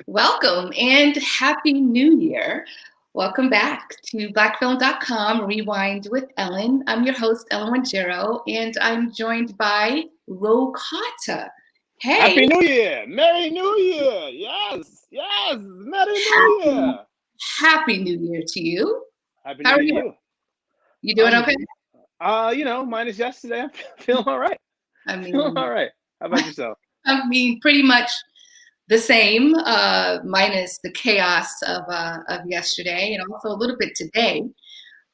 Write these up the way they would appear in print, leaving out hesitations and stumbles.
Welcome and Happy New Year. Welcome back to blackfilm.com Rewind with Ellen. I'm your host, Ellen Wanjiru, and I'm joined by Rokata. Hey, Happy New Year! Merry New Year! Yes, Merry New happy, Year! happy New Year to you. Happy How New are Year to you? you. You doing I'm, okay? minus yesterday, I'm feeling all right. I Feeling mean, all right. How about yourself? pretty much the same, minus the chaos of yesterday and also a little bit today.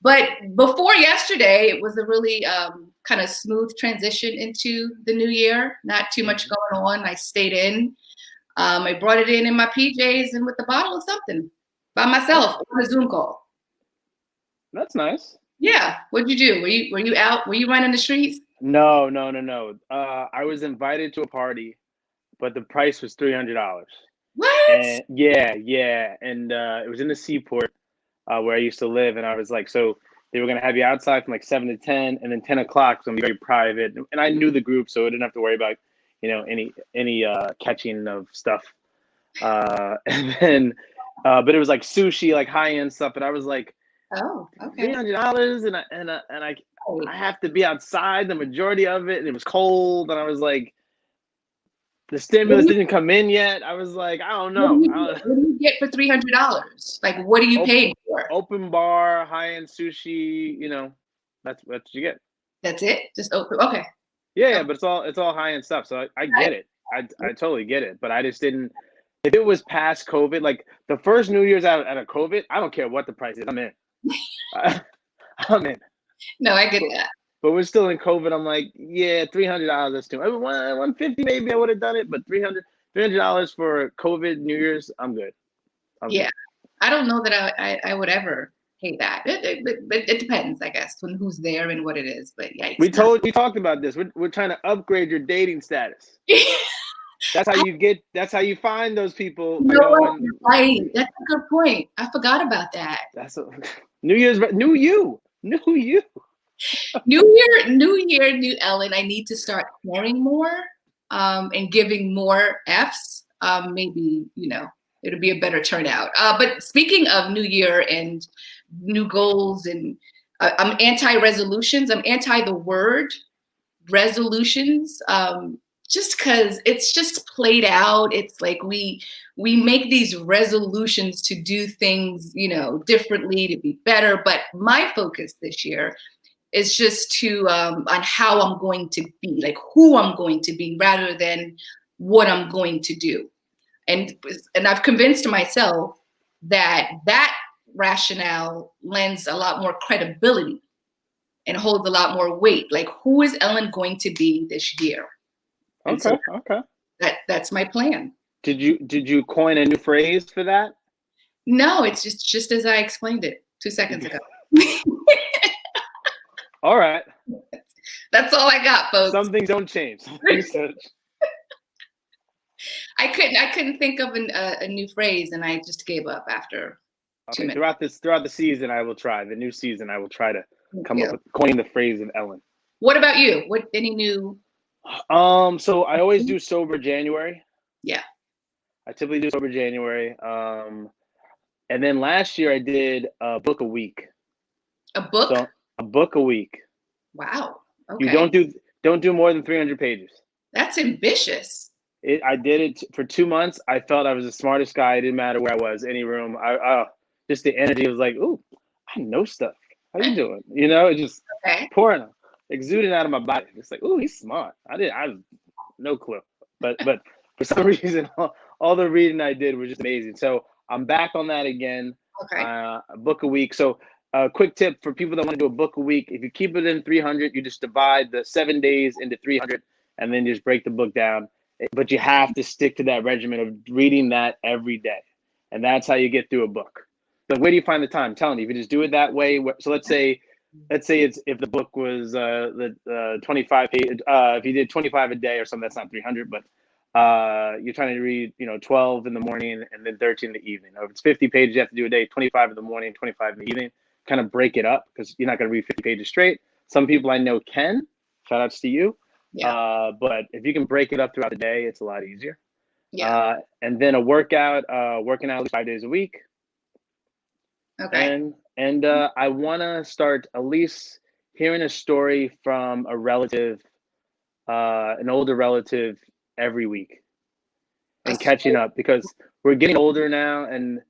But before yesterday, it was a really kind of smooth transition into the new year. Not too much Mhm. going on. I stayed in. I brought it in my PJs and with a bottle of something by myself Okay, on a Zoom call. that's nice. Yeah. What'd you do? Were you out? Were you running the streets? No. I was invited to a party, but the price was $300. What? And and it was in the seaport where I used to live, and I was like, so they were gonna have you outside from like 7 to 10, and then 10 o'clock was gonna be very private. And I knew the group, so I didn't have to worry about any catching of stuff. And then, but it was like sushi, like high end stuff, and I was like, Oh, okay. $300, and I Hey, have to be outside the majority of it, and it was cold, and I was like, the what do stimulus you didn't come in yet. I was like, I don't what do know. you get? What do you get for $300? Like, what are you Op- paying for? Open bar, high end sushi. That's what you get. That's it? Just open. Okay. Yeah, Okay. but it's all high end stuff. So I get it. I totally get it. But I just didn't. If it was past COVID, like the first New Year's out of COVID, I don't care what the price is. I'm in. I'm in. No, I get But that. but we're still in COVID. I'm like, yeah, $300. That's too much. 150 maybe I would have done it, but $300 for COVID New Year's, I'm good. I'm Yeah. good. I don't know that I would ever hate that. It depends, I guess, on who's there and what it is. But yikes, no. We talked about this. We're trying to upgrade your dating status. I That's how you find those people. know what? You're right. That's a good point. I forgot about that. That's a, New Year's, new you. New year, new Ellen. I need to start caring more, and giving more Fs. Maybe, it'll be a better turnout. But speaking of new year and new goals, and I'm anti resolutions. I'm anti the word resolutions, just because it's just played out. It's like we make these resolutions to do things, differently, to be better. But my focus this year is just to on how I'm going to be, like who I'm going to be, rather than what I'm going to do. And I've convinced myself that rationale lends a lot more credibility and holds a lot more weight. Like, who is Ellen going to be this year? And so Okay. that's my plan. Did you coin a new phrase for that? No, it's just as I explained it 2 seconds ago. All right. That's all I got, folks. Some things don't change. Some things don't. I couldn't think of a new phrase, and I just gave up after two Okay. minutes. Throughout the season, I will try. The new season, I will try to Thank come up you. with coin the phrase of Ellen. What about you? What any new? So I always do sober January. Yeah, I typically do sober January. And then last year I did a book a week. a book. So a book a week. Wow. You Okay, don't do more than 300 pages. that's ambitious. I did it for 2 months. I felt I was the smartest guy. It didn't matter where I was, any room. Just the energy was like, ooh, I know stuff. How you doing? It just Okay. pouring, exuding out of my body. Just like, ooh, he's smart. I was no clue. But for some reason, all the reading I did was just amazing. So I'm back on that again. Okay. A book a week. So quick tip for people that want to do a book a week: if you keep it in 300, you just divide the 7 days into 300, and then just break the book down. But you have to stick to that regimen of reading that every day, and that's how you get through a book. But where do you find the time? I'm telling you, if you just do it that way. So let's say it's if the book was the 25 page, if you did 25 a day or something, that's not 300, but you're trying to read 12 in the morning and then 13 in the evening. Or if it's 50 pages you have to do a day, 25 in the morning, 25 in the evening. Kind of break it up, because you're not going to read 50 pages straight. Some people I know can. Shout outs to you. Yeah. But if you can break it up throughout the day, it's a lot easier. Yeah. And then a workout, working out at least 5 days a week. Okay. And I want to start at least hearing a story from a relative, an older relative every week, and catching up, because we're getting older now, and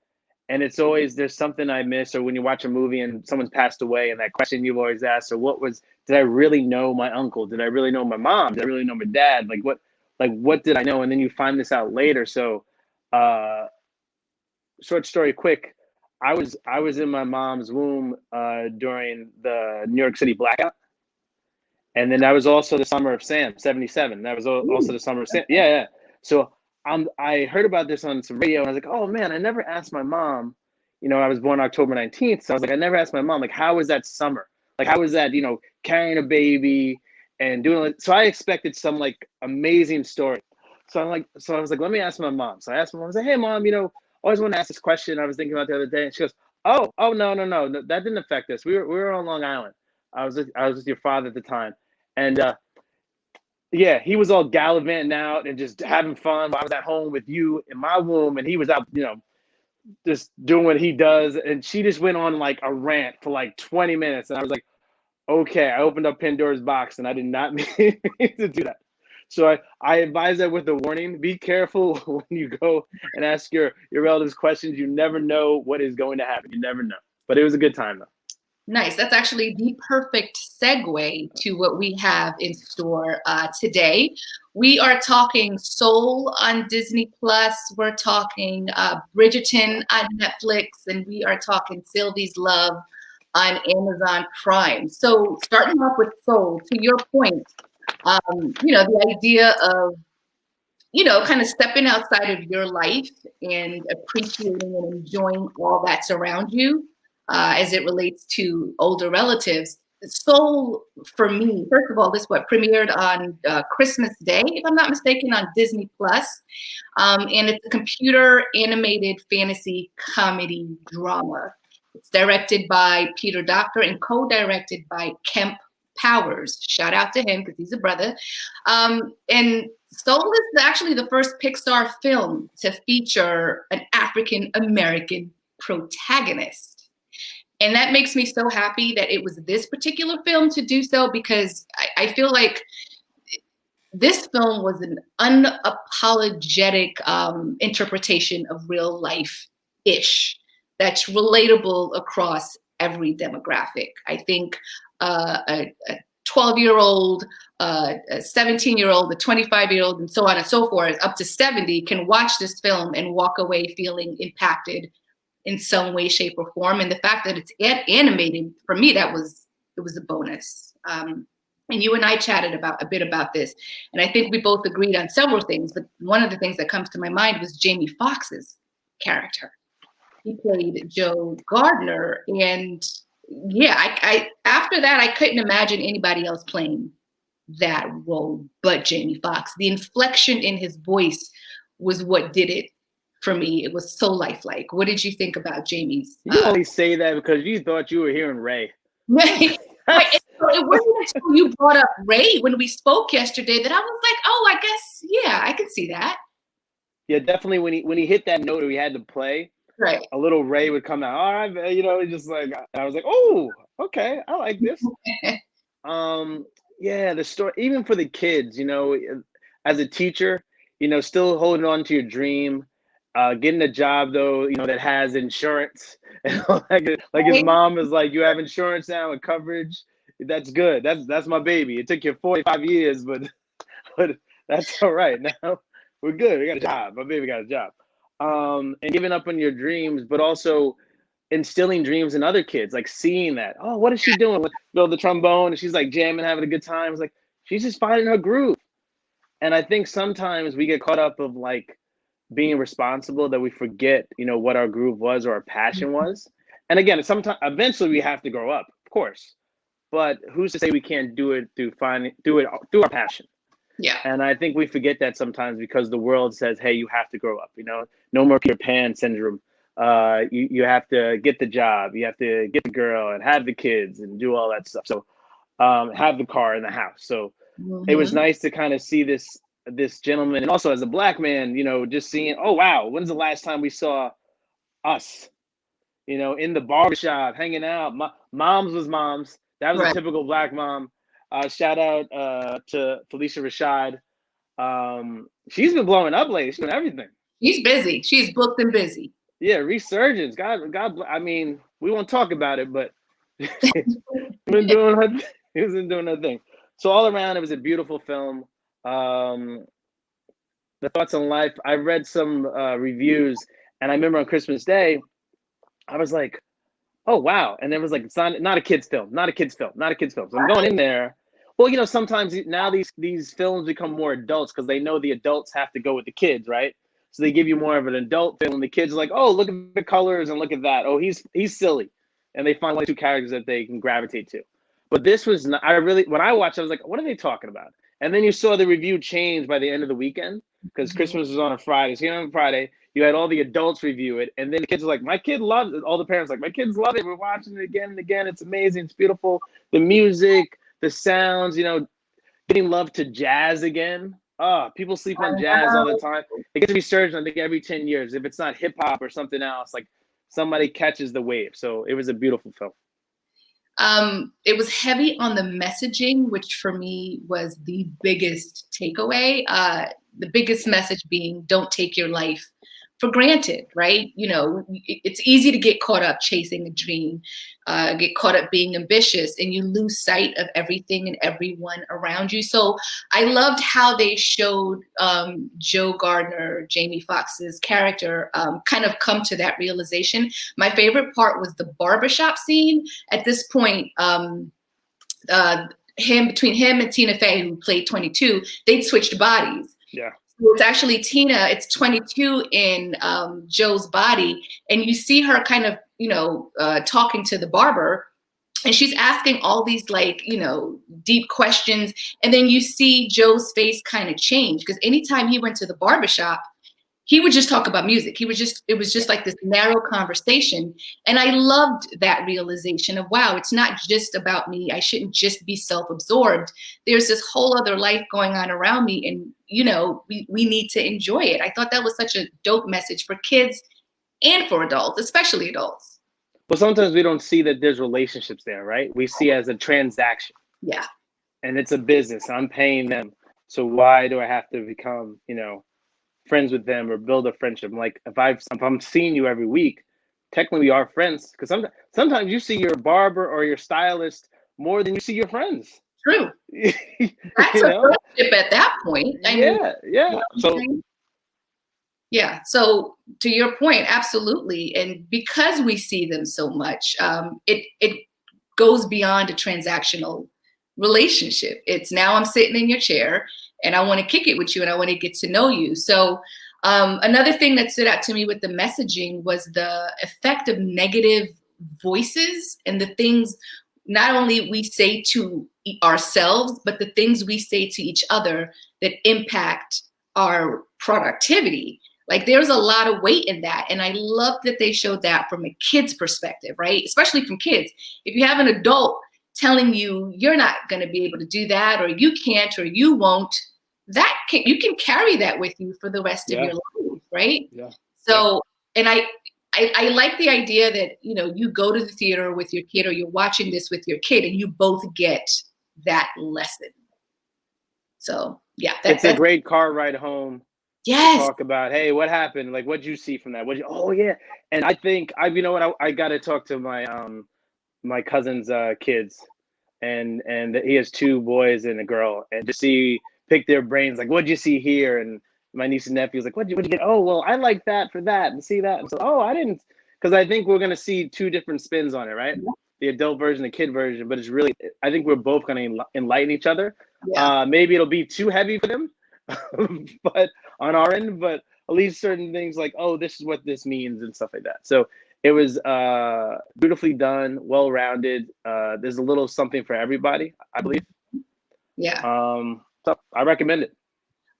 it's always, there's something I miss, or when you watch a movie and someone's passed away, and that question you've always asked, so did I really know my uncle? Did I really know my mom? Did I really know my dad? What did I know? And then you find this out later. So, short story quick, I was in my mom's womb during the New York City blackout. And then that was also the summer of Sam, 77. That was also the summer of Sam. Yeah, yeah. So I heard about this on some radio, and I was like, oh man, I never asked my mom. I was born October 19th. So I was like, I never asked my mom, like, how was that summer? Like, how was that, carrying a baby and doing it? So I expected some like amazing story. So I was like, let me ask my mom. So I asked my mom, I was like, hey mom, always want to ask this question I was thinking about the other day. And she goes, oh, no, that didn't affect us. We were on Long Island. I was with your father at the time. And yeah, he was all gallivanting out and just having fun while I was at home with you in my womb, and he was out, just doing what he does. And she just went on like a rant for like 20 minutes. And I was like, okay, I opened up Pandora's box, and I did not mean to do that. So I advise that with a warning. Be careful when you go and ask your relatives questions. You never know what is going to happen. You never know. But it was a good time, though. Nice. That's actually the perfect segue to what we have in store today. We are talking Soul on Disney Plus. We're talking Bridgerton on Netflix, and we are talking Sylvie's Love on Amazon Prime. So, starting off with Soul, to your point, the idea of kind of stepping outside of your life and appreciating and enjoying all that's around you as it relates to older relatives. Soul, for me, first of all, this premiered on Christmas Day, if I'm not mistaken, on Disney Plus, and it's a computer animated fantasy comedy drama. It's directed by Peter Docter and co-directed by Kemp Powers. Shout out to him because he's a brother. And Soul is actually the first Pixar film to feature an African American protagonist. And that makes me so happy that it was this particular film to do so, because I feel like this film was an unapologetic interpretation of real life-ish that's relatable across every demographic. I think a 12-year-old, a 17-year-old, a 25-year-old, and so on and so forth, up to 70, can watch this film and walk away feeling impacted in some way, shape, or form. And the fact that it's animated, for me, it was a bonus. And you and I chatted a bit about this, and I think we both agreed on several things. But one of the things that comes to my mind was Jamie Foxx's character. He played Joe Gardner, and yeah, I after that, I couldn't imagine anybody else playing that role but Jamie Foxx. The inflection in his voice was what did it for me. It was so lifelike. What did you think about Jamie's? You only say that because you thought you were hearing Ray. It wasn't until you brought up Ray when we spoke yesterday that I was like, oh, I guess, yeah, I can see that. Yeah, definitely. When he hit that note, he had to play. Right. A little Ray would come out. All right, just like, I was like, oh, okay, I like this. Yeah, the story, even for the kids, as a teacher, still holding on to your dream, getting a job though, that has insurance. like his mom is like, you have insurance now and coverage. That's good. That's my baby. It took you 45 years, but that's all right. Now we're good. We got a job. My baby got a job. And giving up on your dreams, but also instilling dreams in other kids, like seeing that, oh, what is she doing with the trombone? And she's like jamming, having a good time. It's like, she's just finding her groove. And I think sometimes we get caught up of like being responsible that we forget, what our groove was or our passion was. And again, sometimes eventually we have to grow up, of course, but who's to say we can't do it through our passion? Yeah. And I think we forget that sometimes because the world says, hey, you have to grow up, no more Peter Pan syndrome. You have to get the job, you have to get the girl and have the kids and do all that stuff. So have the car and the house. So it was nice to kind of see this this gentleman, and also as a black man, just seeing, oh wow, when's the last time we saw us, in the barbershop hanging out? Moms was moms. That was a Right. typical black mom. Shout out to Felicia Rashad. She's been blowing up lately. She's doing everything. She's busy. She's booked and busy. Yeah, resurgence. God. I mean, we won't talk about it, but she's been doing her. She's been doing her thing. So all around, it was a beautiful film. The thoughts on life. I read some reviews, and I remember on Christmas Day, I was like, "Oh wow!" And it was like, "It's not a kids film, not a kids film, not a kids film." So I'm going in there. Well, sometimes now these films become more adults because they know the adults have to go with the kids, right? So they give you more of an adult film, and the kids are like, "Oh, look at the colors and look at that. Oh, he's silly," and they find one or two characters that they can gravitate to. But this was not, when I watched, I was like, "What are they talking about?" And then you saw the review change by the end of the weekend because Christmas was on a Friday. So on Friday, you had all the adults review it, and then the kids were like, "My kid loves it." All the parents were like, "My kids love it. We're watching it again and again. It's amazing. It's beautiful. The music, the sounds, getting love to jazz again. People sleep on jazz all the time. It gets resurged, I think, every 10 years. If it's not hip hop or something else, like somebody catches the wave. So it was a beautiful film. It was heavy on the messaging, which for me was the biggest takeaway. The biggest message being, don't take your life for granted, right? It's easy to get caught up chasing a dream, get caught up being ambitious, and you lose sight of everything and everyone around you. So I loved how they showed Joe Gardner, Jamie Foxx's character, kind of come to that realization. My favorite part was the barbershop scene. At this point, between him and Tina Fey, who played 22, they'd switched bodies. Yeah. It's actually Tina, it's 22 in Joe's body. And you see her kind of, talking to the barber, and she's asking all these deep questions. And then you see Joe's face kind of change, because anytime he went to the barbershop, he would just talk about music. It was just like this narrow conversation. And I loved that realization of, wow, it's not just about me. I shouldn't just be self-absorbed. There's this whole other life going on around me. And, we need to enjoy it. I thought that was such a dope message for kids and for adults, especially adults. Well, sometimes we don't see that there's relationships there, right? We see it as a transaction. Yeah. And it's a business. I'm paying them. So why do I have to become, friends with them or build a friendship? Like if I'm seeing you every week, technically we are friends, because sometimes you see your barber or your stylist more than you see your friends. True. That's a friendship at that point. So to your point, absolutely. And because we see them so much, it goes beyond a transactional relationship. It's now I'm sitting in your chair and I want to kick it with you and I want to get to know you. So another thing that stood out to me with the messaging was the effect of negative voices and the things not only we say to ourselves, but the things we say to each other that impact our productivity. Like there's a lot of weight in that. And I love that they showed that from a kid's perspective, right? Especially from kids. If you have an adult telling you you're not going to be able to do that, or you can't, or you won't, you can carry that with you for the rest of your life, right? Yeah. So, and I like the idea that, you go to the theater with your kid or you're watching this with your kid and you both get that lesson. So yeah. It's a great car ride home. Yes. To talk about, hey, what happened? Like, what'd you see from that? Oh yeah. And I think I got to talk to my, my cousin's kids, and he has 2 boys and a girl, and to pick their brains, like, what'd you see here? And my niece and nephews like, what'd you get? Oh, well, I like that for that, and see that. And so, I didn't, because I think we're gonna see 2 different spins on it, right? Yeah. The adult version, the kid version, but it's really, I think we're both gonna enlighten each other. Yeah. Maybe it'll be too heavy for them, but on our end, but at least certain things like, oh, this is what this means and stuff like that. So it was beautifully done, well-rounded. There's a little something for everybody, I believe. Yeah. So I recommend it.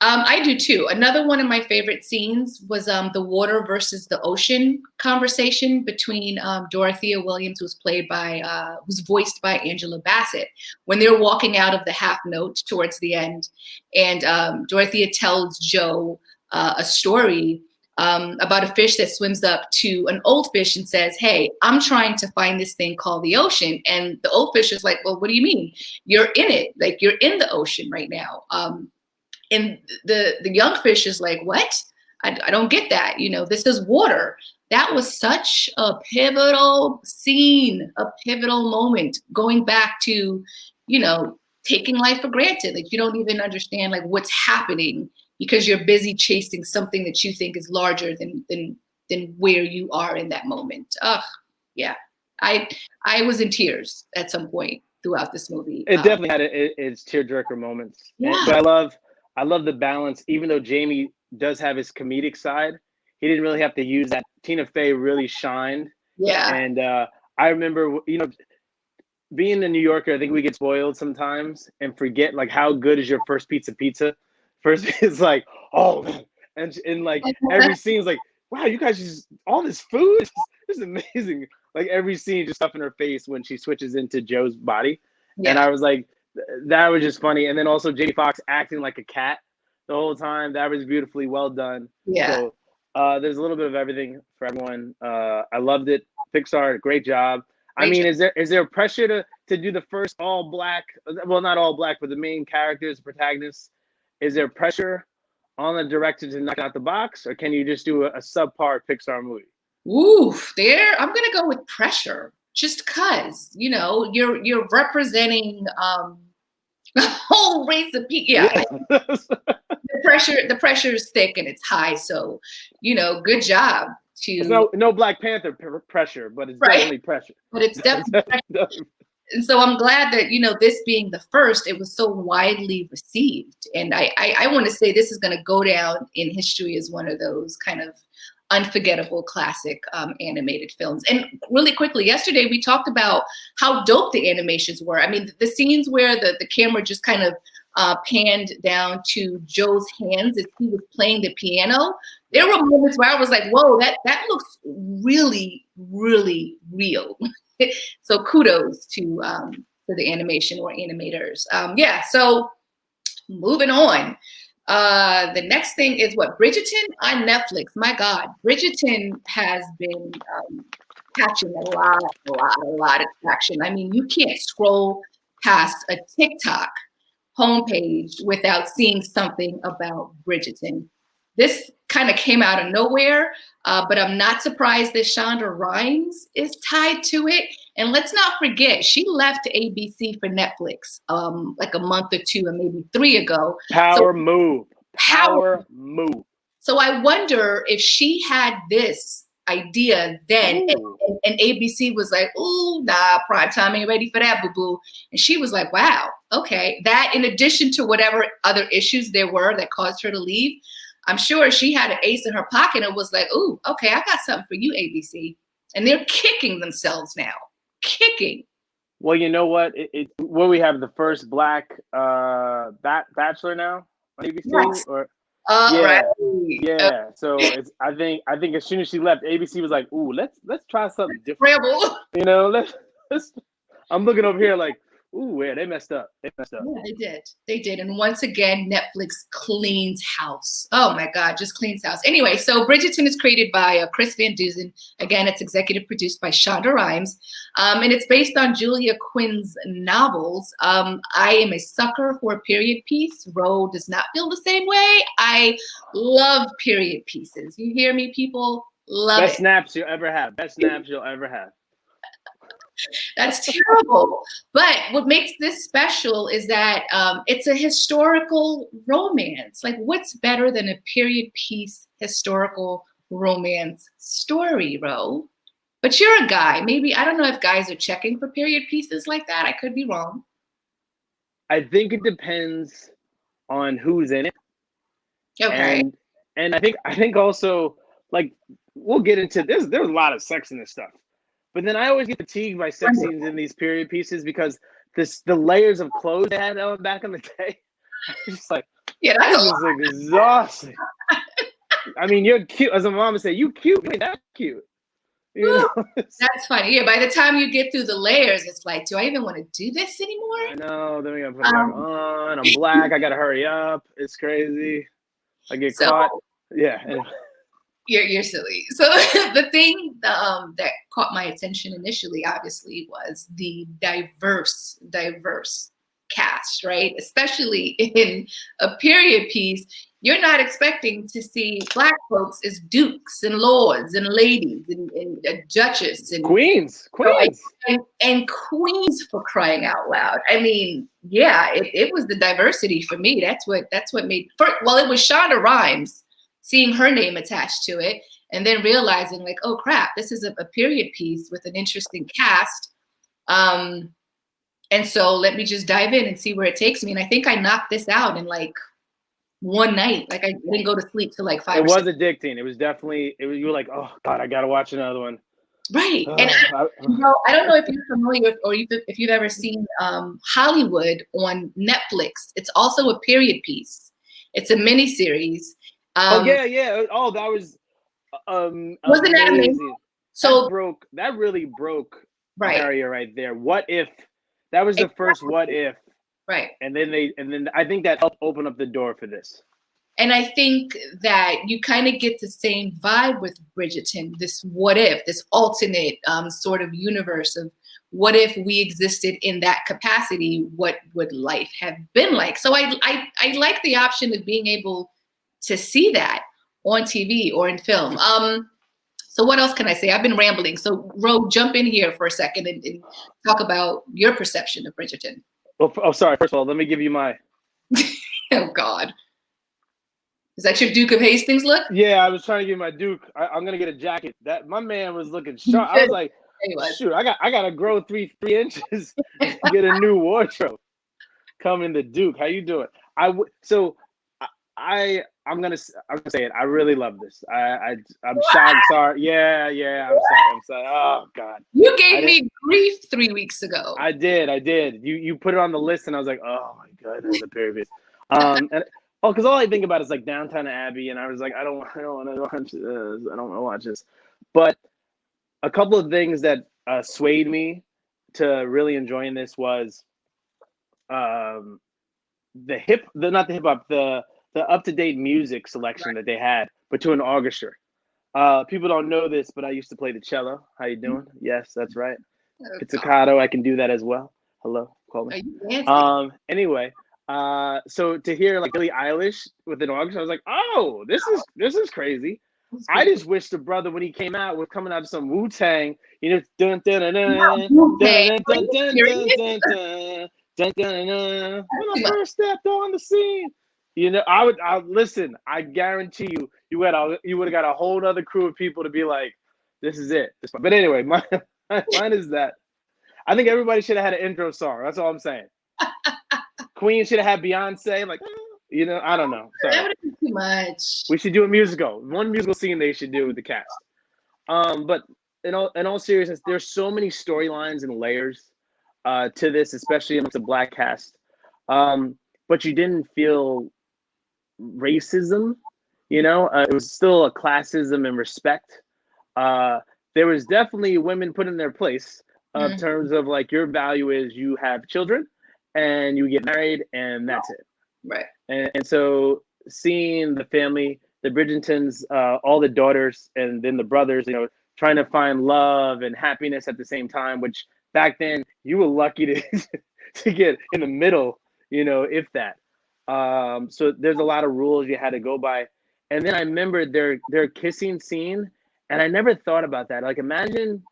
I do too. Another one of my favorite scenes was the water versus the ocean conversation between Dorothea Williams, who's voiced by Angela Bassett, when they're walking out of the half note towards the end, and Dorothea tells Joe a story about a fish that swims up to an old fish and says, "Hey, I'm trying to find this thing called the ocean." And the old fish is like, "Well, what do you mean? You're in it. Like you're in the ocean right now." And the young fish is like, "What? I don't get that. You know, this is water." That was such a pivotal scene, a pivotal moment, going back to, you know, taking life for granted. Like you don't even understand like what's happening because you're busy chasing something that you think is larger than where you are in that moment. Ugh, yeah. I was in tears at some point throughout this movie. It definitely had its tearjerker moments. Yeah. But I love the balance. Even though Jamie does have his comedic side, he didn't really have to use that. Tina Fey really shined. Yeah. And I remember, you know, being a New Yorker, I think we get spoiled sometimes and forget like how good is your first pizza. First, it's like, oh man, and like every scene is like, wow, you guys just all this food, this is amazing. Like every scene, just stuff in her face when she switches into Joe's body, and I was like, that was just funny. And then also Jamie Foxx acting like a cat the whole time. That was beautifully well done. Yeah. So there's a little bit of everything for everyone. I loved it. Pixar, great job. I mean, is there pressure to do the first all black? Well, not all black, but the main characters, protagonists. Is there pressure on the director to knock out the box, or can you just do a subpar Pixar movie? Ooh, I'm gonna go with pressure, just cause you know you're representing a whole race of people. Yeah, the pressure is thick and it's high. So, you know, good job to. It's no Black Panther pressure, but it's definitely pressure. But it's definitely pressure. And so I'm glad that, you know, this being the first, it was so widely received. And I want to say this is going to go down in history as one of those kind of unforgettable classic animated films. And really quickly, yesterday we talked about how dope the animations were. I mean, the scenes where the camera just kind of panned down to Joe's hands as he was playing the piano. There were moments where I was like, whoa, that looks really, really real. So kudos to the animation or animators. Yeah, so moving on. The next thing is what? Bridgerton on Netflix. My God, Bridgerton has been catching a lot of traction. I mean, you can't scroll past a TikTok homepage without seeing something about Bridgerton. This kind of came out of nowhere, but I'm not surprised that Shonda Rhimes is tied to it. And let's not forget, she left ABC for Netflix like a month or two or maybe 3 ago. Power move. So I wonder if she had this idea then, and ABC was like, "Ooh, nah, prime time ain't ready for that, boo-boo." And she was like, "Wow, okay." That, in addition to whatever other issues there were that caused her to leave, I'm sure she had an ace in her pocket and was like, "Ooh, okay, I got something for you, ABC." And they're kicking themselves now. Kicking. Well, you know what? What we have, the first black bachelor now on ABC, yes. or Right. Yeah. So I think as soon as she left, ABC was like, "Ooh, let's try something different." Rebel. You know, let's. I'm looking over here like, ooh, yeah, they messed up. Yeah, they did. And once again, Netflix cleans house. Oh my God, just cleans house. Anyway, so Bridgerton is created by Chris Van Dusen. Again, it's executive produced by Shonda Rhimes. And it's based on Julia Quinn's novels. I am a sucker for a period piece. Ro does not feel the same way. I love period pieces. You hear me, people? Love it. Best snaps you'll ever have. That's terrible. But what makes this special is that it's a historical romance. Like, what's better than a period piece historical romance story, Ro? But you're a guy. Maybe, I don't know if guys are checking for period pieces like that. I could be wrong. I think it depends on who's in it. Okay. And I think also, like, we'll get into this. There's a lot of sex in this stuff. But then I always get fatigued by sex scenes in these period pieces because the layers of clothes they had back in the day. It's just like, Yeah, That that's is just exhausting. I mean, you're cute. As a mom would say, you cute. You ain't that cute. You know? that's funny. Yeah, by the time you get through the layers, it's like, do I even want to do this anymore? I know. Then we gotta put it back on. I'm black. I gotta hurry up. It's crazy. I get So caught. Yeah. Anyway. you're silly. So the thing that caught my attention initially, obviously, was the diverse cast, right? Especially in a period piece, you're not expecting to see Black folks as dukes and lords and ladies and judges and Queens. and queens, for crying out loud. I mean, yeah, it was the diversity for me. That's what made. Well, it was Shonda Rhimes, seeing her name attached to it, and then realizing like, oh crap, this is a period piece with an interesting cast. And so let me just dive in and see where it takes me. And I think I knocked this out in like one night. Like I didn't go to sleep till like 5 It or was 6. addicting. It was definitely. It was. You were like, oh God, I gotta watch another one. Right. And I don't know if you're familiar with, or if you've ever seen Hollywood on Netflix. It's also a period piece. It's a miniseries. Oh yeah. Oh, that was Wasn't that amazing? So that really broke right. barrier right there. What if that was the first what if? Right. And then I think that helped open up the door for this. And I think that you kind of get the same vibe with Bridgerton, this what if, this alternate sort of universe of what if we existed in that capacity, what would life have been like? So I like the option of being able to see that on TV or in film. So what else can I say? I've been rambling. So Ro, jump in here for a second and talk about your perception of Bridgerton. Oh, sorry. First of all, let me give you my. Oh God. Is that your Duke of Hastings look? Yeah, I was trying to get my Duke. I'm gonna get a jacket. That my man was looking sharp. I was like, shoot, I gotta grow three inches to get a new wardrobe. Coming the Duke. How you doing? I'm gonna say it. I really love this. I'm shocked. Sorry. Yeah. I'm sorry. Oh God. You gave me grief 3 weeks ago. I did. You put it on the list, and I was like, oh my goodness, the period. And because all I think about is like Downton Abbey, and I was like, I don't want to watch this. I don't want to watch this. But a couple of things that swayed me to really enjoying this was the up-to-date music selection that they had, but to an orchestra. People don't know this, but I used to play the cello. How you doing? Yes, that's right. Pizzicato, I can do that as well. Hello, call me. Anyway, so to hear like Billie Eilish with an orchestra, I was like, oh, this is crazy. I just wish the brother, when he came out, was coming out of some Wu-Tang, dun dun dun dun dun dun dun dun dun. When I first stepped on the scene, I would listen. I guarantee you would have got a whole other crew of people to be like, this is it. But anyway, mine is that. I think everybody should have had an intro song. That's all I'm saying. Queen should have had Beyonce. Like, I don't know. Sorry. That would have been too much. We should do a musical. One musical scene they should do with the cast. But in all seriousness, there's so many storylines and layers to this, especially amongst the Black cast. But you didn't feel racism. It was still a classism and respect. There was definitely women put in their place in terms of like your value is you have children and you get married and that's it. Right. And so seeing the family, the Bridgertons, all the daughters and then the brothers, trying to find love and happiness at the same time, which back then you were lucky to get in the middle, if that. So there's a lot of rules you had to go by. And then I remember their kissing scene, and I never thought about that. Like, imagine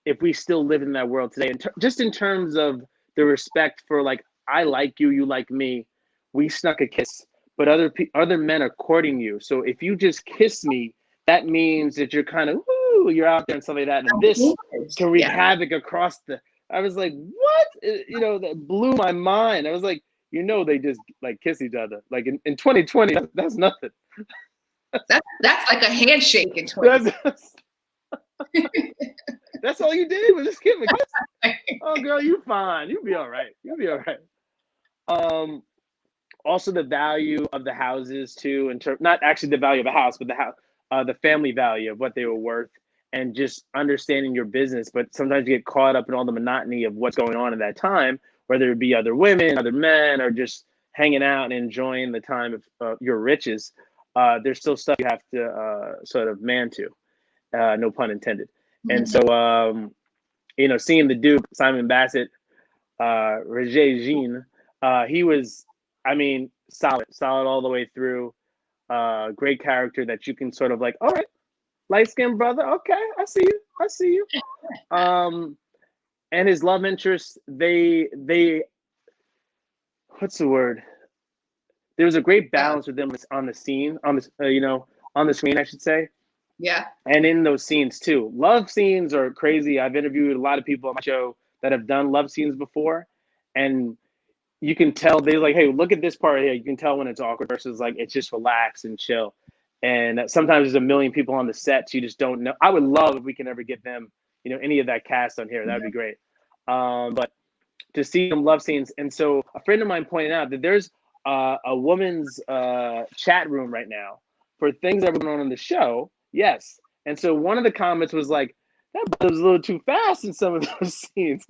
if we still live in that world today, just in terms of the respect for like, I like you, you like me. We snuck a kiss, but other men are courting you. So if you just kiss me, that means that you're kind of you're out there and stuff like that. And this can wreak havoc across the. I was like, what? That blew my mind. I was like, they just like kiss each other. Like in 2020, that's nothing. That's like a handshake in 2020. That's all you did was just give a kiss. Oh, girl, you fine. You'll be all right. also the value of the houses too, in terms, not actually the value of the house, but the family value of what they were worth, and just understanding your business. But sometimes you get caught up in all the monotony of what's going on at that time, whether it be other women, other men, or just hanging out and enjoying the time of your riches. There's still stuff you have to sort of man to, no pun intended. And so, seeing the Duke, Simon Bassett, Regé Jean, he was, I mean, solid all the way through. Great character that you can sort of like, all right, light-skinned brother, okay, I see you. And his love interest, they what's the word? There was a great balance with them on the scene, on the screen, I should say. Yeah. And in those scenes too. Love scenes are crazy. I've interviewed a lot of people on my show that have done love scenes before, and you can tell they're like, hey, look at this part here. You can tell when it's awkward versus like it's just relaxed and chill. And sometimes there's a million people on the set, so you just don't know. I would love if we can ever get them, any of that cast on here. That would be great. But to see some love scenes. And so a friend of mine pointed out that there's a woman's chat room right now for things that are going on in the show. Yes. And so one of the comments was like, that was a little too fast in some of those scenes.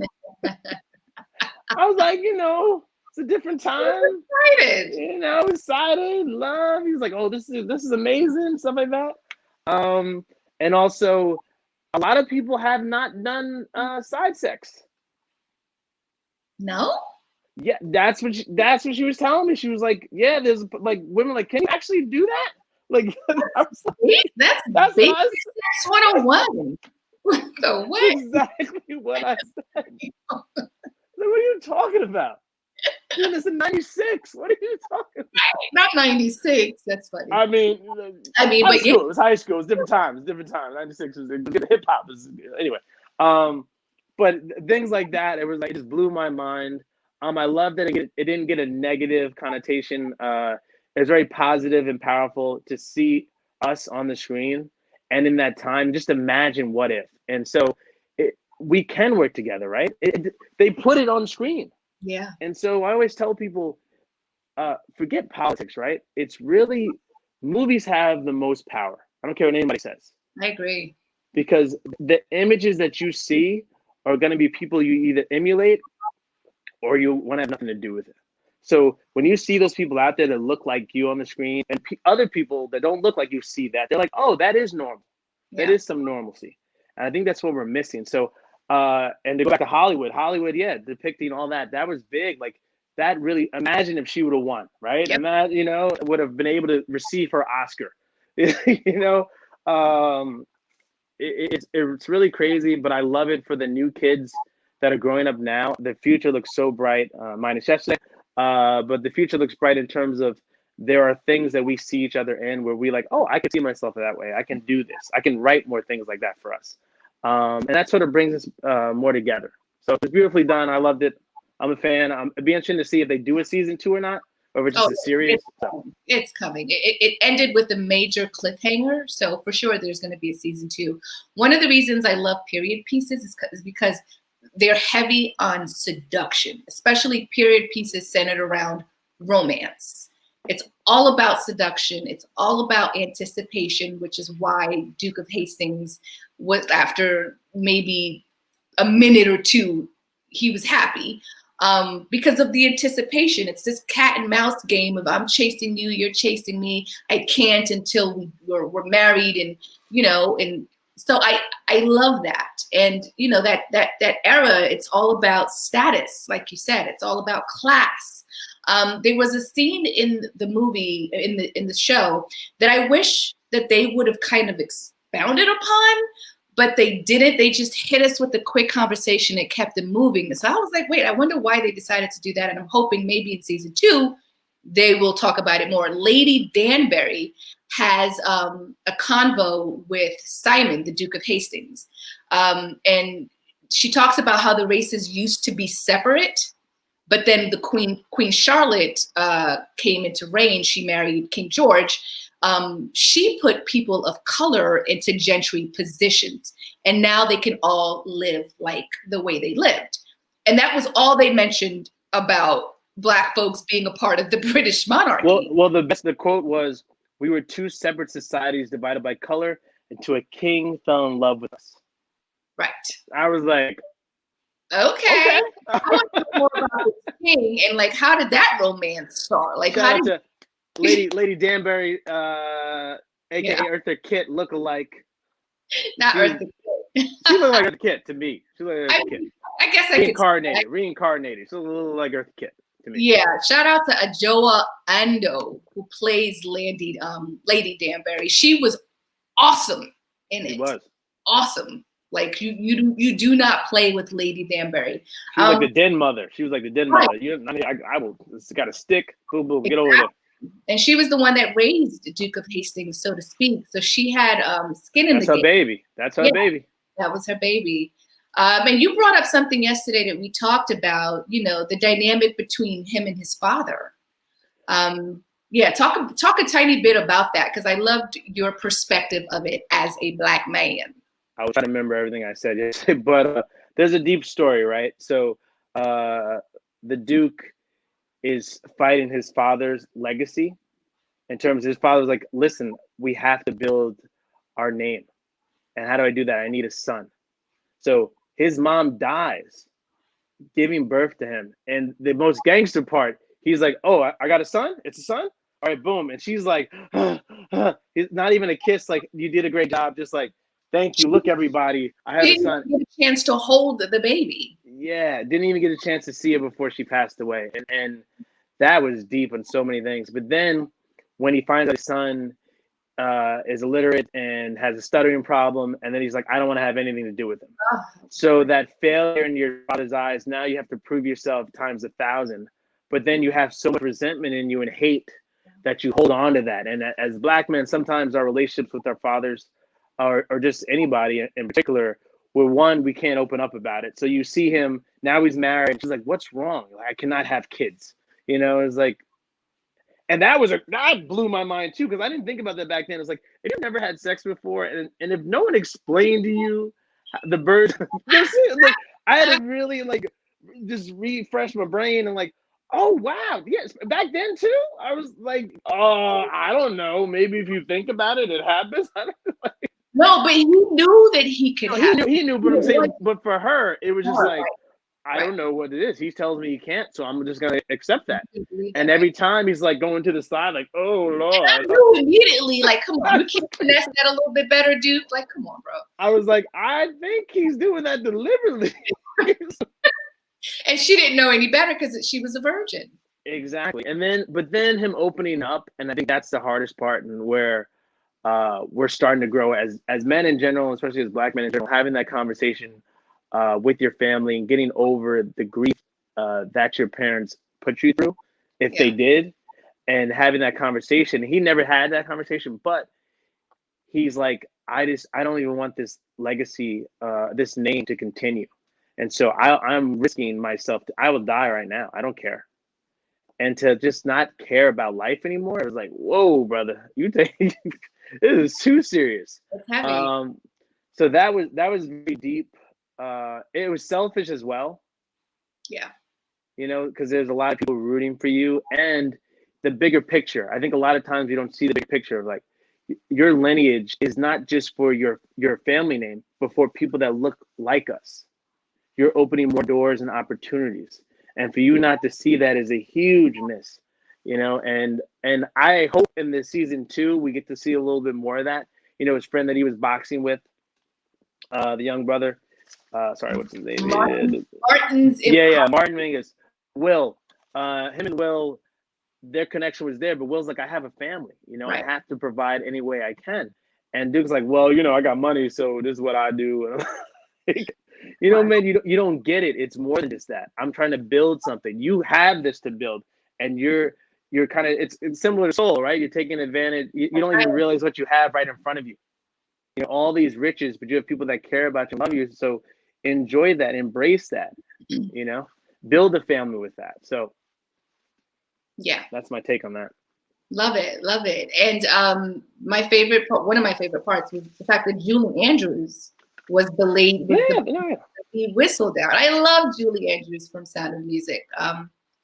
I was like, it's a different time. Excited. Excited, love. He was like, oh, this is amazing, stuff like that. And also, a lot of people have not done side sex. No. Yeah, that's what she was telling me. She was like, yeah, there's like women like, can you actually do that? Like, that's basic sex 101. So what? Exactly what I said. What are you talking about? Dude, it's in 96. What are you talking about? Not 96. That's funny. I mean, but school. It was high school. It's different times. 96 was hip hop. Anyway. But things like that, it was like, it just blew my mind. I love that it didn't get a negative connotation. It was very positive and powerful to see us on the screen. And in that time, just imagine what if. And so we can work together, right? They put it on screen. Yeah. And so I always tell people, forget politics, right? It's really, movies have the most power. I don't care what anybody says. I agree. Because the images that you see are going to be people you either emulate or you want to have nothing to do with it. So when you see those people out there that look like you on the screen, and other people that don't look like you see that, they're like, oh, that is normal. Yeah. That is some normalcy. And I think that's what we're missing. So, and to go back to Hollywood, yeah, depicting all that was big. Like, that really, imagine if she would have won, right? Yep. And that, would have been able to receive her Oscar. It's really crazy, but I love it for the new kids that are growing up now. The future looks so bright, minus yesterday. But the future looks bright in terms of there are things that we see each other in where we like, oh, I can see myself that way. I can do this. I can write more things like that for us. And that sort of brings us more together. So it's beautifully done. I loved it. I'm a fan. It'd be interesting to see if they do a season 2 or not, or if it's just a series. It's coming. It ended with a major cliffhanger. So for sure, there's going to be a season 2. One of the reasons I love period pieces is because they're heavy on seduction, especially period pieces centered around romance. It's all about seduction. It's all about anticipation, which is why Duke of Hastings was, after maybe a minute or two, he was happy because of the anticipation. It's this cat and mouse game of I'm chasing you, you're chasing me. I can't until we're married, and and so I love that. And that era, it's all about status, like you said. It's all about class. There was a scene in the movie, in the show, that I wish that they would have kind of expounded upon, but they didn't. They just hit us with a quick conversation and kept it moving. So I was like, wait, I wonder why they decided to do that. And I'm hoping maybe in season 2, they will talk about it more. Lady Danbury has a convo with Simon, the Duke of Hastings. And she talks about how the races used to be separate, but then the Queen Charlotte came into reign. She married King George. She put people of color into gentry positions, and now they can all live like the way they lived. And that was all they mentioned about Black folks being a part of the British monarchy. Well, the quote was, "We were two separate societies divided by color, until a king fell in love with us." Right. I was like, Okay. okay. I want to know more about this king and like how did that romance start? Like Shout how out did to Lady Danbury, aka yeah, Eartha Kitt, look-alike. not She Eartha Kitt. she looked like Eartha Kitt to me. She looked like I Eartha Kitt. mean, I guess I could say that. Reincarnated. She looked a little like Eartha Kitt to me. Yeah, shout out to Ajoa Ando who plays Lady Danbury. She was awesome in it. She was. Awesome. Like you do not play with Lady Danbury. She was like the den mother. She was like the den Right. mother. I will. It's got a stick. Boom, boom. Get over there. And she was the one that raised Duke of Hastings, so to speak. So she had skin in That's the her game. baby. That's her baby. That was her baby. And you brought up something yesterday that we talked about, you know, the dynamic between him and his father. Yeah, talk a tiny bit about that because I loved your perspective of it as a Black man. I was trying to remember everything I said yesterday, but there's a deep story, right? So the Duke is fighting his father's legacy in terms of his father was like, listen, we have to build our name. And how do I do that? I need a son. So his mom dies giving birth to him. And the most gangster part, he's like, oh, I got a son? It's a son? All right, boom. And she's like, it's not even a kiss. Like, you did a great job. Just like, thank you. Look, everybody. I have a son. Didn't get a chance to hold the baby. Yeah, didn't even get a chance to see it before she passed away. And that was deep on so many things. But then when he finds out his son is illiterate and has a stuttering problem, and then he's like, I don't want to have anything to do with him. Oh. So that failure in your father's eyes, now you have to prove yourself times 1,000. But then you have so much resentment in you and hate that you hold on to that. And as Black men, sometimes our relationships with our fathers or just anybody in particular, we can't open up about it. So you see him, now he's married. She's like, what's wrong? Like, I cannot have kids. You know, it's like, and that blew my mind too, because I didn't think about that back then. It's like, if you've never had sex before, and if no one explained to you the bird, like, I had to really like just refresh my brain and like, oh wow, yes, back then too. I was like, oh, I don't know, maybe if you think about it, it happens. I don't know. No, but he knew that he could. He knew, but I'm saying, but for her, it was just like, I Right. don't know what it is. He tells me he can't, so I'm just gonna accept that. And every time he's like going to the side, like, oh Lord. I knew immediately, like, come on, you can't finesse that a little bit better, Duke. Like, come on, bro. I was like, I think he's doing that deliberately. And she didn't know any better because she was a virgin. Exactly. But then him opening up, and I think that's the hardest part, and where we're starting to grow as men in general, especially as Black men in general, having that conversation with your family and getting over the grief that your parents put you through, if they did, and having that conversation. He never had that conversation, but he's like, I don't even want this legacy, this name to continue. And so I'm risking myself. I will die right now. I don't care. And to just not care about life anymore, it was like, whoa, brother, you take this is too serious. It's heavy. So that was very deep. It was selfish as well. Yeah. You know, because there's a lot of people rooting for you and the bigger picture. I think a lot of times you don't see the big picture of like your lineage is not just for your family name, but for people that look like us. You're opening more doors and opportunities. And for you not to see that is a huge miss, you know, and I hope in this season 2, we get to see a little bit more of that. You know, his friend that he was boxing with, the young brother, sorry, what's his name? Martin Mingus. Will, him and Will, their connection was there, but Will's like, I have a family, you know, right. I have to provide any way I can. And Duke's like, well, you know, I got money, so this is what I do. You know, man, you don't get it. It's more than just that. I'm trying to build something. You have this to build, and you're kind of it's similar to soul, right? You're taking advantage. You don't even realize what you have right in front of you. You know, all these riches, but you have people that care about you, love you. So enjoy that, embrace that. You know, build a family with that. So yeah, that's my take on that. Love it. And my favorite part, one of my favorite parts, was the fact that Julie Andrews was the lead. The whistle down. I love Julie Andrews from Sound of Music.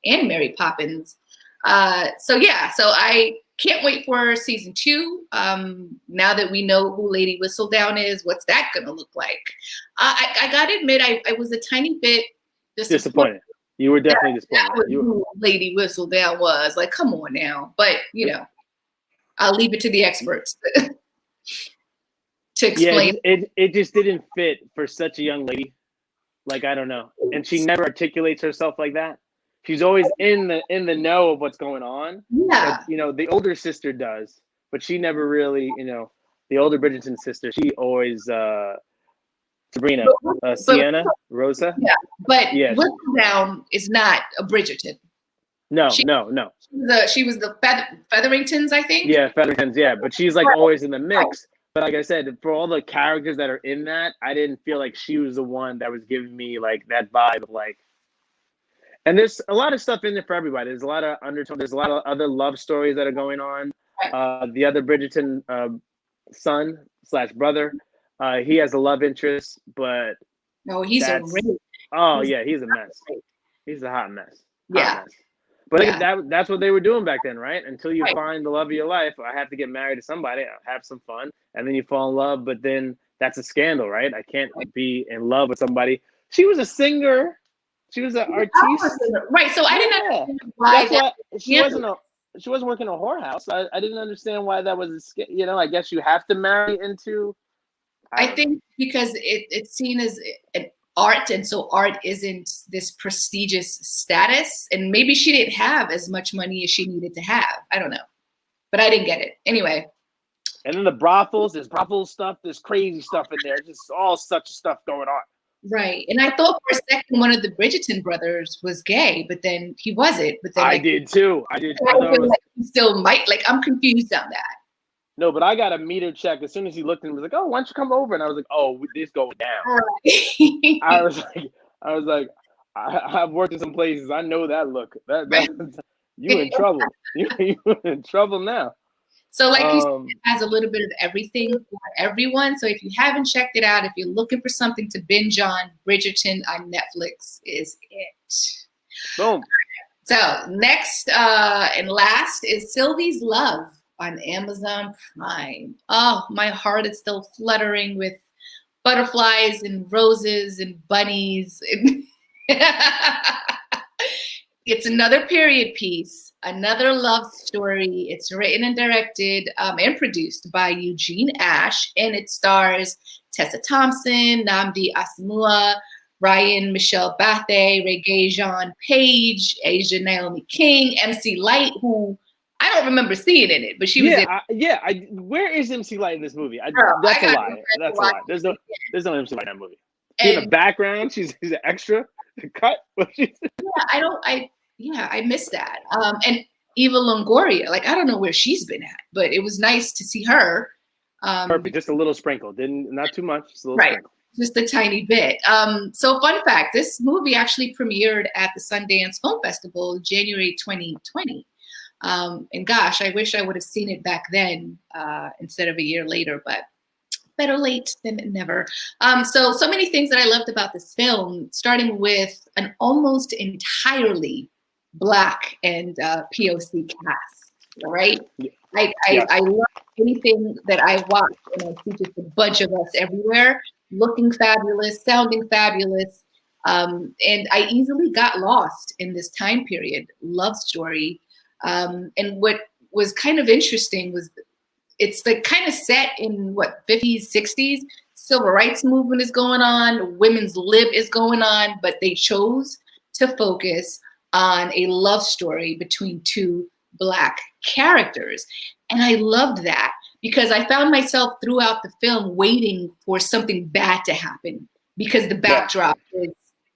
and Mary Poppins. So I can't wait for season 2. Now that we know who Lady Whistledown is, what's that gonna look like? I gotta admit, I was a tiny bit Disappointed. You were definitely disappointed. That was who Lady Whistledown was. Like, come on now. But I'll leave it to the experts to explain. Yeah, it just didn't fit for such a young lady. Like, I don't know. And she never articulates herself like that. She's always in the know of what's going on. Yeah. But, the older sister does, but she never really, the older Bridgerton sister, she always Sabrina, Sienna, Rosa. Yeah, but yeah, Whistledown is not a Bridgerton. No. She was the Featheringtons, I think. Yeah, Featheringtons. Yeah, but she's like always in the mix. But like I said, for all the characters that are in that, I didn't feel like she was the one that was giving me like that vibe of like. And there's a lot of stuff in there for everybody. There's a lot of undertone. There's a lot of other love stories that are going on. The other Bridgerton son/brother, he has a love interest, but he's a mess. He's a hot mess. Yeah. But that's what they were doing back then, right? Until you find the love of your life, I have to get married to somebody, have some fun, and then you fall in love. But then that's a scandal, right? I can't be in love with somebody. She was a singer. She was an artiste. Right. So I didn't understand why she wasn't working in a whorehouse. I didn't understand why that was. I guess you have to marry into. I think because it's seen as an art, and so art isn't this prestigious status, and maybe she didn't have as much money as she needed to have. I don't know, but I didn't get it anyway. And then the brothels, there's brothel stuff, there's crazy stuff in there, just all such stuff going on. Right, and I thought for a second one of the Bridgerton brothers was gay, but then he wasn't. But then I did too. I did. He still might. Like, I'm confused on that. No, but I got a meter check as soon as he looked and was like, "Oh, why don't you come over?" And I was like, "Oh, this going down." Right. I was like, I've worked in some places. I know that look. You in trouble. You in trouble now. So, like you said, it has a little bit of everything for everyone. So if you haven't checked it out, if you're looking for something to binge on, Bridgerton on Netflix is it. Boom. So next and last is Sylvie's Love on Amazon Prime. Oh, my heart is still fluttering with butterflies and roses and bunnies. It's another period piece, another love story. It's written and directed and produced by Eugene Ash, and it stars Tessa Thompson, Nnamdi Asomugha, Ryan Michelle Bathe, Regé-Jean Page, Asia Naomi King, MC Lyte, who I don't remember seeing in it, but she was in. Where is MC Lyte in this movie? That's a lie. That's a lie. There's no MC Lyte in that movie. She's in the background. She's an extra. Cut. I missed that. And Eva Longoria, like, I don't know where she's been at, but it was nice to see her. Perfect. Just a little sprinkle. Not too much. Just a little sprinkle. Just a tiny bit. So fun fact, this movie actually premiered at the Sundance Film Festival January 2020. And gosh, I wish I would have seen it back then instead of a year later, but better late than never. So many things that I loved about this film, starting with an almost entirely Black and POC cast, right? I love anything that I watch, and I see just a bunch of us everywhere, looking fabulous, sounding fabulous. And I easily got lost in this time period love story. And what was kind of interesting was it's like kind of set in 50s, 60s. Civil rights movement is going on, women's lib is going on, but they chose to focus on a love story between two Black characters. And I loved that because I found myself throughout the film waiting for something bad to happen because the backdrop is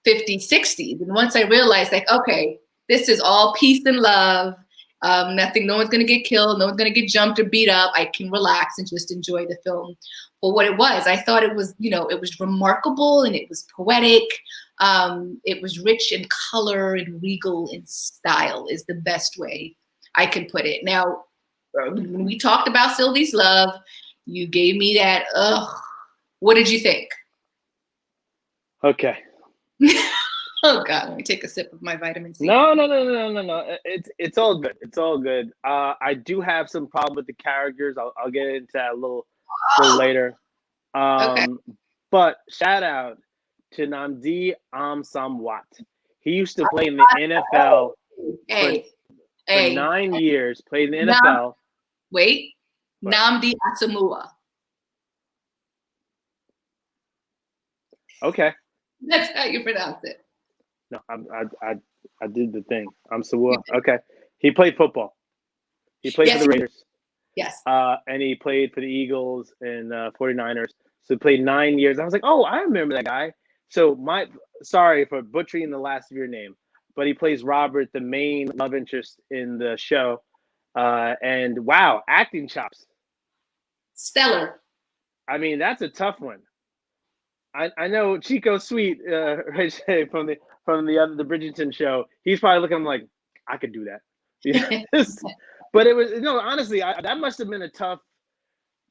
50s, 60s. And once I realized, like, okay, this is all peace and love. No one's going to get killed. No one's going to get jumped or beat up. I can relax and just enjoy the film for what it was. I thought it was, it was remarkable and it was poetic. It was rich in color and regal in style is the best way I can put it. Now, when we talked about Sylvie's Love, you gave me that, what did you think? Okay. Oh God, let me take a sip of my vitamin C. No. It's all good. It's all good. I do have some problem with the characters. I'll get into that a little later. Okay. But shout out to Namdi Amsamwat. He used to play in the NFL Hey, for hey. 9 years. Played in the Nam, NFL. wait. What? Namdi Asamoah. Okay. That's how you pronounce it. No, I did the thing. Okay. He played football. He played for Yes. the Raiders. Yes. And he played for the Eagles and 49ers. So he played 9 years. I was like, oh, I remember that guy. So sorry for butchering the last of your name, but he plays Robert, the main love interest in the show. And wow, acting chops. Stellar. I mean, that's a tough one. I know Chico Sweet from the the Bridgerton show. He's probably looking like I could do that. But it was honestly, that must have been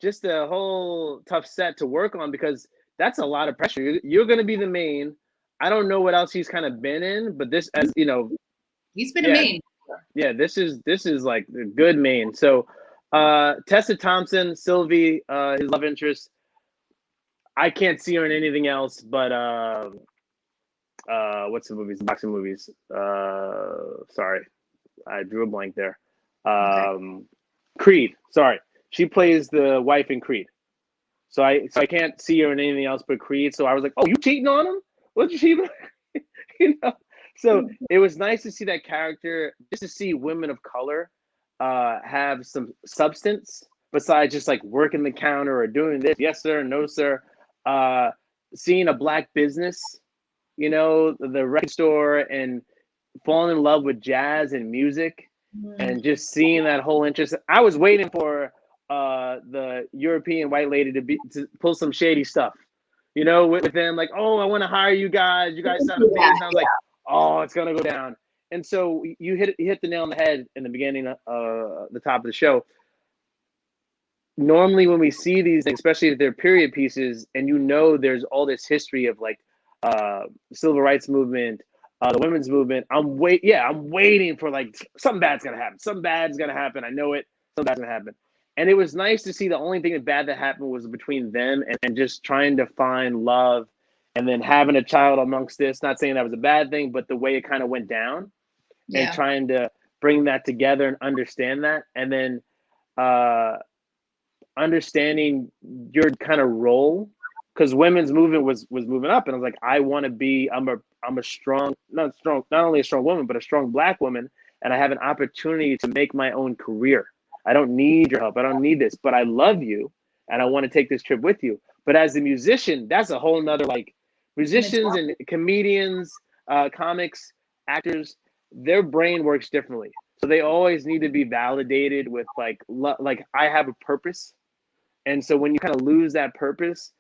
just a whole tough set to work on because that's a lot of pressure. You're going to be the main. I don't know what else he's kind of been in, but this, as you know, he's been a main. Yeah, this is like the good main. So, Tessa Thompson, Sylvie, his love interest. I can't see her in anything else but what's the movies? The boxing movies. Sorry, I drew a blank there. Creed. Sorry, she plays the wife in Creed. So I can't see her in anything else but Creed. So I was like, oh, you cheating on him? What you cheating? So it was nice to see that character, just to see women of color have some substance besides just like working the counter or doing this. Yes, sir. No, sir. Seeing a black business, the record store, and falling in love with jazz and music, and just seeing that whole interest. I was waiting for the European white lady to pull some shady stuff, with them, like, oh, I want to hire you guys. You guys sound amazing. I was like, oh, it's gonna go down. And so you hit the nail on the head in the beginning of the top of the show. Normally when we see these things, especially if they're period pieces, and there's all this history of like civil rights movement, the women's movement, I'm waiting for like something bad's gonna happen. Something bad's gonna happen. I know it. Something bad's gonna happen. And it was nice to see the only thing bad that happened was between them and just trying to find love, and then having a child amongst this. Not saying that was a bad thing, but the way it kind of went down, and trying to bring that together and understand that, and then understanding your kind of role, because women's movement was moving up, and I was like, I want to be. I'm a strong, not only a strong woman, but a strong black woman, and I have an opportunity to make my own career. I don't need your help. I don't need this, but I love you, and I want to take this trip with you. But as a musician, that's a whole nother, like, musicians and comedians, comics, actors, their brain works differently. So they always need to be validated with like I have a purpose. And so when you kind of lose that purpose,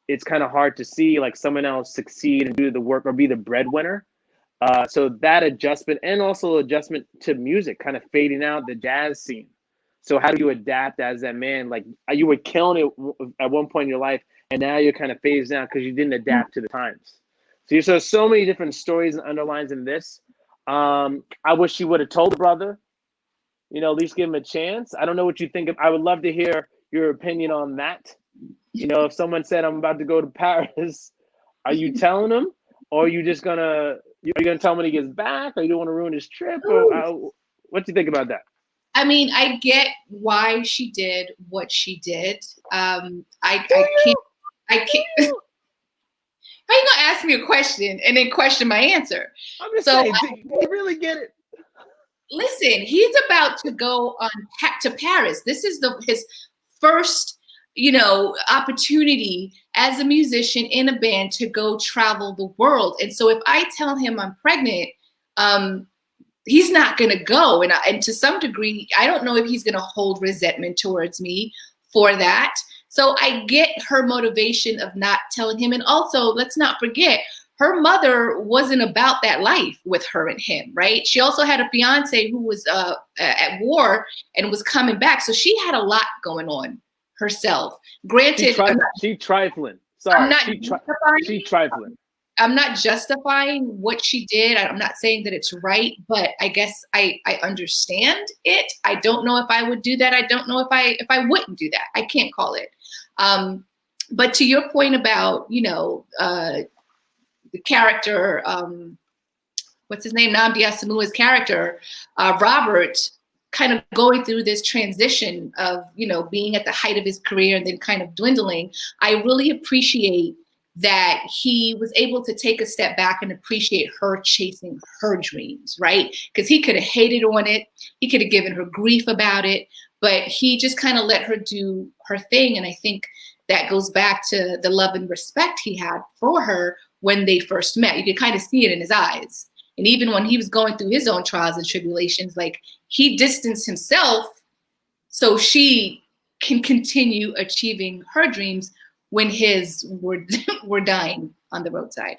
it's kind of hard to see like someone else succeed and do the work or be the breadwinner. So that adjustment, and also adjustment to music, kind of fading out the jazz scene. So how do you adapt as that man? Like, you were killing it at one point in your life, and now you're kind of phased out because you didn't adapt to the times. So you saw so many different stories and underlines in this. I wish you would have told the brother, at least give him a chance. I don't know what you think of. I would love to hear your opinion on that. If someone said, I'm about to go to Paris, are you telling him, or are you just are you gonna tell him when he gets back, or you don't want to ruin his trip, or what do you think about that? I mean, I get why she did what she did. I can't. How you gonna ask me a question and then question my answer? I'm just saying, do you really get it? Listen, he's about to go to Paris. This is his first, opportunity as a musician in a band to go travel the world. And so if I tell him I'm pregnant, he's not going to go. And to some degree, I don't know if he's going to hold resentment towards me for that. So I get her motivation of not telling him. And also, let's not forget, her mother wasn't about that life with her and him, right? She also had a fiance who was at war and was coming back. So she had a lot going on herself. Granted, she trifling. Sorry, she trifling. I'm not justifying what she did. I'm not saying that it's right, but I guess I understand it. I don't know if I would do that. I don't know if I wouldn't do that. I can't call it. But to your point about, the character, what's his name? Nnamdi Asamoah's character, Robert, kind of going through this transition of, being at the height of his career and then kind of dwindling. I really appreciate that he was able to take a step back and appreciate her chasing her dreams, right? Because he could have hated on it. He could have given her grief about it, but he just kind of let her do her thing. And I think that goes back to the love and respect he had for her when they first met. You could kind of see it in his eyes. And even when he was going through his own trials and tribulations, like, he distanced himself so she can continue achieving her dreams when his were dying on the roadside.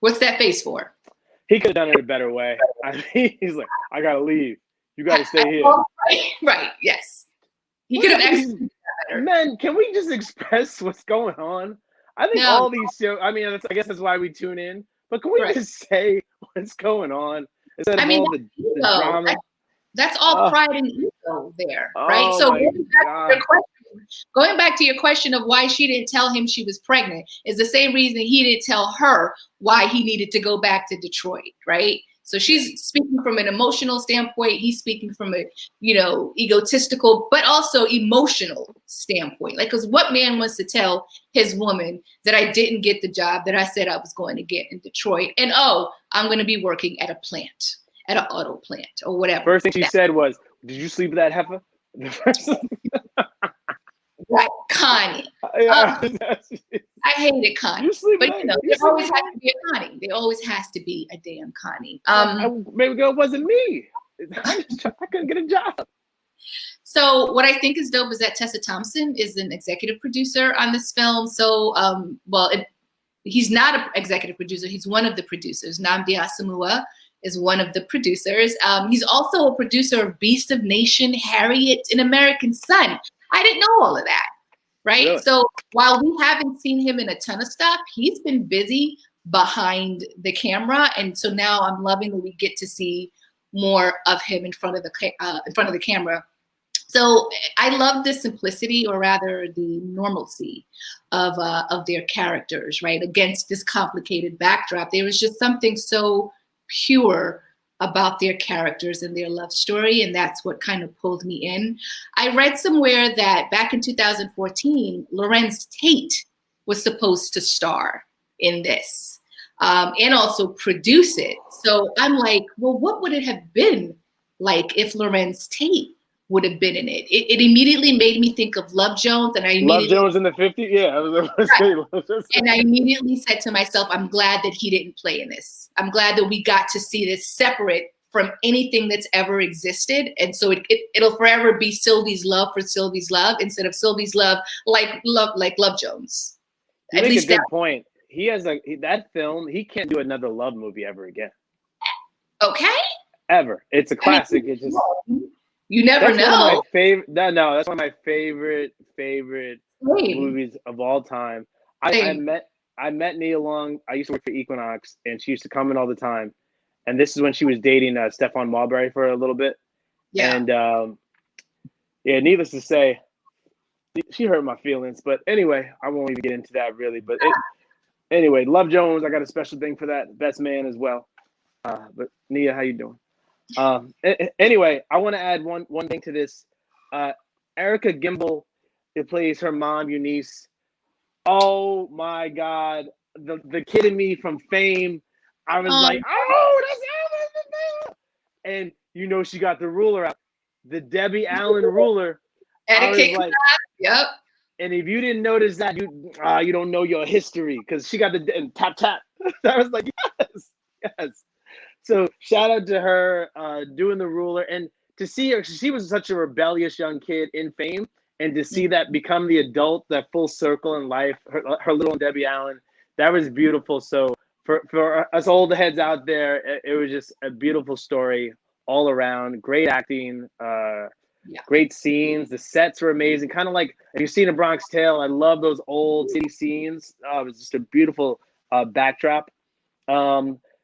What's that face for? He could have done it a better way. I mean, he's like, I gotta leave. You gotta stay here. Right. Yes. He could have executed that better. Men, can we just express what's going on? I think all these shows. I mean, I guess that's why we tune in. But can we just say what's going on instead of all the drama? That's all pride and ego there, right? So going back to your question of why she didn't tell him she was pregnant is the same reason he didn't tell her why he needed to go back to Detroit, right? So she's speaking from an emotional standpoint. He's speaking from a, egotistical, but also emotional standpoint. Like, because what man wants to tell his woman that I didn't get the job that I said I was going to get in Detroit, and I'm going to be working at a plant, at an auto plant or whatever. First thing she said was, "Did you sleep with that heifer?" Right, Connie. I hated Connie, but there always has to be a Connie. There always has to be a damn Connie. Baby girl, it wasn't me. I couldn't get a job. So what I think is dope is that Tessa Thompson is an executive producer on this film. So, he's not an executive producer. He's one of the producers. Nnamdi Asamoah is one of the producers. He's also a producer of Beast of Nation, Harriet, and American Son. I didn't know all of that, right? Really? So while we haven't seen him in a ton of stuff, he's been busy behind the camera, and so now I'm loving that we get to see more of him in front of the camera. So I love the simplicity, or rather the normalcy of their characters, right? Against this complicated backdrop, there was just something so pure about their characters and their love story, and that's what kind of pulled me in. I read somewhere that back in 2014, Lorenz Tate was supposed to star in this and also produce it. So I'm like, well, what would it have been like if Lorenz Tate would have been in it? It immediately made me think of Love Jones, and Love Jones in the 50s. Yeah, and I immediately said to myself, I'm glad that he didn't play in this. I'm glad that we got to see this separate from anything that's ever existed, and so it'll forever be Sylvie's love for Sylvie's love instead of Sylvie's love like Love Jones. You make a good point. He has that film. He can't do another love movie ever again. Okay. Ever. It's a classic. It's just. You never know. That's one of my favorite movies of all time. I met Nia Long. I used to work for Equinox, and she used to come in all the time. And this is when she was dating Stephon Marbury for a little bit. Yeah. And needless to say, she hurt my feelings. But anyway, I won't even get into that really. But anyway, Love Jones, I got a special thing for that. Best man as well. But Nia, how you doing? Anyway, I want to add one thing to this. Erica Gimbel, who plays her mom, Eunice. Oh my God, the kid in me from Fame. I was like, oh, that's Ellen. And she got the ruler out, the Debbie Allen ruler. Etiquette class. Yep. And if you didn't notice that, you don't know your history, because she got the tap tap. I was like, yes. So shout out to her doing the ruler, and to see her, she was such a rebellious young kid in Fame, and to see that become the adult, that full circle in life, her little Debbie Allen, that was beautiful. So for us old heads out there, it was just a beautiful story all around. Great acting, great scenes. The sets were amazing. Kind of like, if you've seen A Bronx Tale, I love those old city scenes. It was just a beautiful backdrop.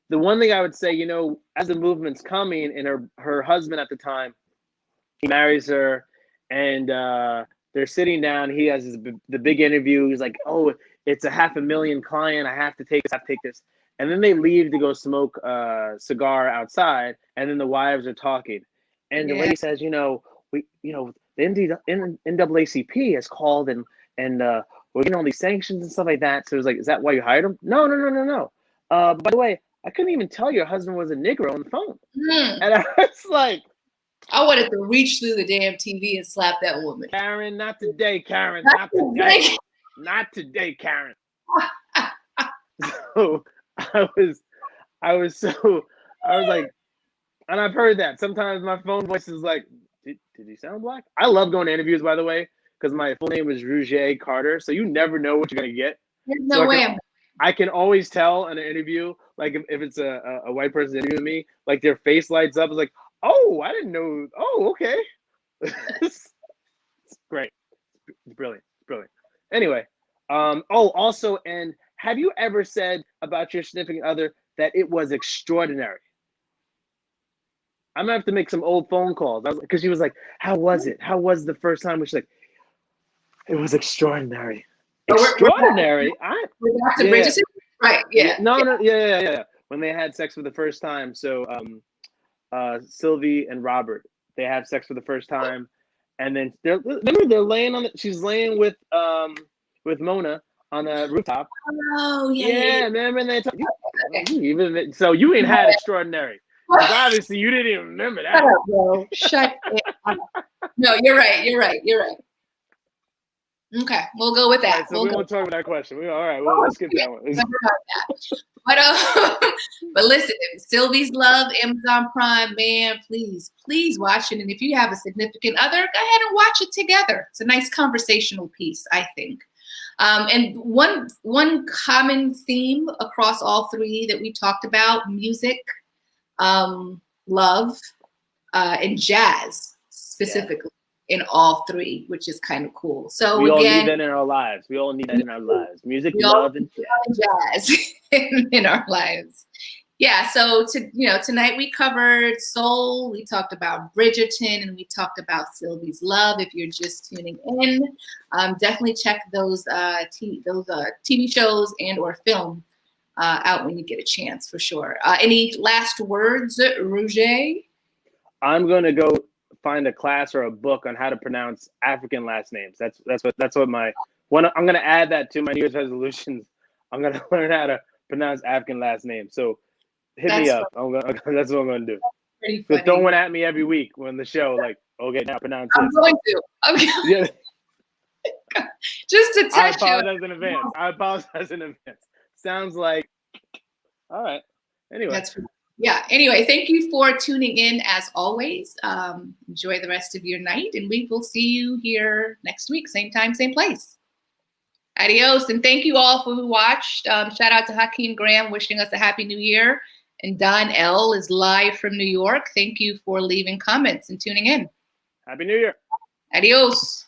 The one thing I would say, you know, as the movement's coming, and her husband at the time, he marries her, and they're sitting down. He has the big interview. He's like, "Oh, it's a 500,000 client. I have to take this. I have to take this." And then they leave to go smoke a cigar outside, and then the wives are talking, and the lady says, "You know, the NAACP has called, and we're getting all these sanctions and stuff like that." So it's like, "Is that why you hired him?" No, no, no, no, no. By the way, I couldn't even tell your husband was a Negro on the phone. And I was like, I wanted to reach through the damn TV and slap that woman. Karen, not today, Karen. Not today. Not today, Karen. So I was like, and I've heard that. Sometimes my phone voice is like, did he sound black? I love going to interviews, by the way, because my full name is Rouget Carter. So you never know what you're going to get. There's no way. I can always tell in an interview, like if it's a white person interviewing me, like their face lights up. It's like, oh, I didn't know. Oh, okay. It's great. It's brilliant. Brilliant. Anyway, also, and have you ever said about your significant other that it was extraordinary? I'm gonna have to make some old phone calls because she was like, "How was it? How was the first time?" She's like, "It was extraordinary." Extraordinary. We're back to Bridgerton? Right. Yeah. No. Yeah. When they had sex for the first time, so Sylvie and Robert, they have sex for the first time, and then they're laying on it. She's laying with Mona on a rooftop. Oh yeah. Remember they so you ain't had extraordinary. Obviously, you didn't even remember that. Shut up, bro. Shut up. No, you're right. Okay, we'll go with that. Right, so we won't talk about that question. All right, we'll skip that one. But listen, Sylvie's Love, Amazon Prime, man, please watch it. And if you have a significant other, go ahead and watch it together. It's a nice conversational piece, I think. And one common theme across all three that we talked about: music, love, and jazz specifically. In all three, which is kind of cool. So we all again, need that in our lives. We all need that in our lives. Music, love, and jazz in our lives. Yeah. So tonight we covered soul. We talked about Bridgerton, and we talked about Sylvie's Love. If you're just tuning in, definitely check those TV shows and or film out when you get a chance, for sure. Any last words, Rouget? I'm gonna go find a class or a book on how to pronounce African last names. That's what my one. I'm gonna add that to my New Year's resolutions. I'm gonna learn how to pronounce African last names. So hit me up. That's what I'm gonna do. Just throw one at me every week when the show, like, okay, now pronounce it. I'm going to. Okay. Yeah. Just to test you. I apologize in advance. Sounds like, all right. Anyway. Anyway, thank you for tuning in as always. Enjoy the rest of your night, and we will see you here next week, same time, same place. Adios, and thank you all for who watched. Shout out to Hakeem Graham wishing us a happy new year, and Don L is live from New York. Thank you for leaving comments and tuning in. Happy New Year. Adios.